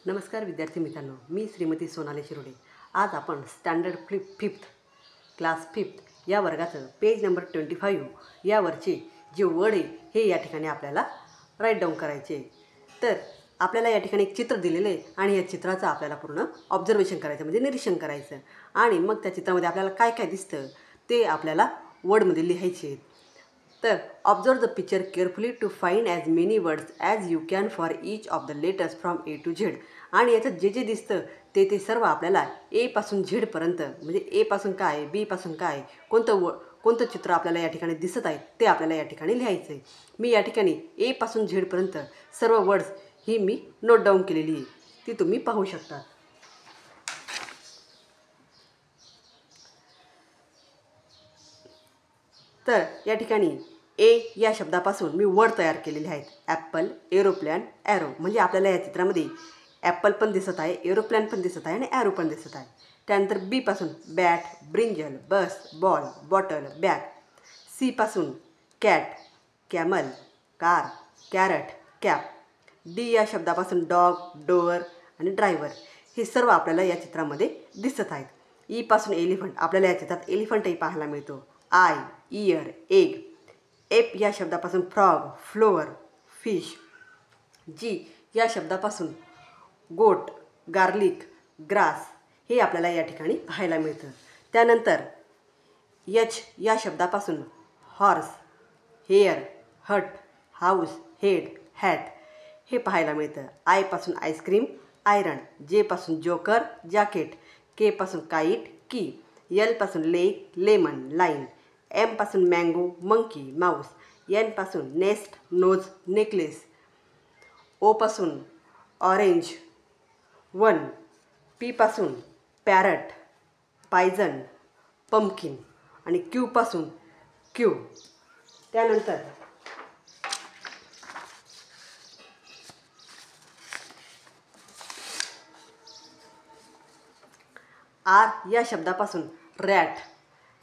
नमस्कार विद्यार्थी मित्रांनो, मी श्रीमती सोनाली शिरोडे। आज आपण स्टँडर्ड फिफ्थ क्लास फिफ्थ या वर्गाचं पेज नंबर 25 यावरचे जे वर्ड आहे हे या ठिकाणी आपल्याला राईट डाऊन करायचे। तर आपल्याला या ठिकाणी एक चित्र दिलेलं आहे आणि या चित्राचं आपल्याला पूर्ण ऑब्झर्वेशन करायचं, म्हणजे निरीक्षण करायचं आणि मग त्या चित्रामध्ये आपल्याला काय काय दिसतं ते आपल्याला वर्डमध्ये लिहायचे। तर observe the picture carefully to find as many words as you can for each of the letters from A to Z. आणि याच्यात जे जे दिसतं ते सर्व आपल्याला ए पासून झेडपर्यंत, म्हणजे ए पासून काय, बी पासून काय, कोणतं चित्र आपल्याला या ठिकाणी दिसत आहे ते आपल्याला या ठिकाणी लिहायचं आहे। मी या ठिकाणी ए पासून झेडपर्यंत सर्व वर्ड्स ही मी नोट डाऊन केलेली आहे, ती तुम्ही पाहू शकता। तर या ठिकाणी ए या शब्दापासून मी वर्ड तयार केलेले आहेत। ॲपल, एरोप्लॅन, ॲरो, म्हणजे आपल्याला या चित्रामध्ये ॲपल पण दिसत आहे, एरोप्लॅन पण दिसत आहे आणि ॲरो पण दिसत आहे। त्यानंतर बी पासून bat, brinjal, bus, ball, bottle, bag. C पासून cat, camel, car, carrot, cap. D या शब्दापासून डॉग, डोअर आणि ड्रायव्हर, हे सर्व आपल्याला या चित्रामध्ये दिसत आहेत। ई पासून एलिफंट, आपल्याला या चित्रात एलिफंटही पाहायला मिळतो। I, year, egg. एफ या शब्दापासून फ्रॉग, फ्लोअर, फिश। जी या शब्दापासून गोट, गार्लिक, ग्रास, हे आपल्याला या ठिकाणी पाहायला मिळतं। त्यानंतर एच या शब्दापासून हॉर्स, हेअर, हट, हाऊस, हेड, हॅट, हे पाहायला मिळतं। आय पासून आईस्क्रीम, आयरन। जे पासून जोकर, जॅकेट। के पासून काईट, की। एल पासून लेक, लेमन, लाईन। एम पासून मँगो, मंकी, माऊस। एन पासून नेस्ट, नोज, नेकलेस। ओ पासून ऑरेंज, वन। पी पासून पॅरट, पायझन, पंपकिन आणि क्यू पासून क्यू। त्यानंतर आर या शब्दापासून रॅट,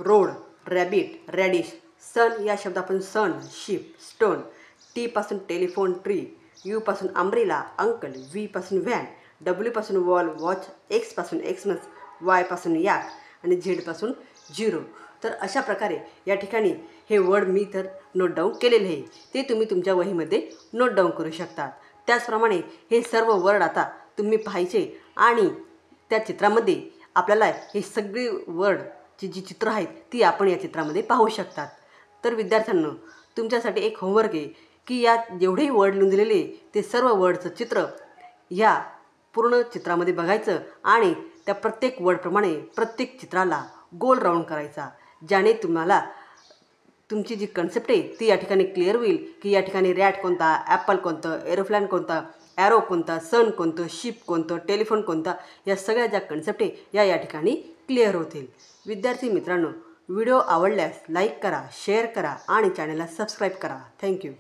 रोड, रॅबिट, रॅडिश। सन या शब्दापासून सन, शिप, स्टोन। टी पासून टेलिफोन, ट्री। यू पासून अम्ब्रेला, अंकल। व्ही पासून व्हॅन। डब्ल्यू पासून वॉल, वॉच। एक्स पासून एक्समस, वाय पासून याक आणि झेड पासून झिरो। तर अशा प्रकारे या ठिकाणी हे वर्ड मी तर नोट डाऊन केलेले आहे, ते तुम्ही तुमच्या वहीमध्ये नोट डाऊन करू शकता। त्याचप्रमाणे हे सर्व वर्ड आता तुम्ही पाहायचे आणि त्या चित्रामध्ये आपल्याला हे सगळी वर्डची जी चित्र आहेत ती आपण या चित्रामध्ये पाहू शकतात। तर विद्यार्थ्यांनो, तुमच्यासाठी एक होमवर्क आहे की यात जेवढेही वर्ड लिहून दिलेले ते सर्व वर्डचं चित्र ह्या पूर्ण चित्रामध्ये बघायचं आणि त्या प्रत्येक वर्डप्रमाणे प्रत्येक चित्राला गोल राऊंड करायचा, ज्याने तुम्हाला तुमची जी कन्सेप्ट आहे ती या ठिकाणी क्लिअर होईल की या ठिकाणी रॅट कोणता, ॲपल कोणतं, एरोप्लॅन कोणता, ॲरो कोणता, सन कोणतं, शिप कोणतं, टेलिफोन कोणता, या सगळ्या ज्या कन्सेप्ट आहे या ठिकाणी क्लिअर होतील। विद्यार्थी मित्रांनो, व्हिडिओ आवडल्यास लाईक करा, शेअर करा आणि चॅनलला सबस्क्राईब करा। थँक्यू।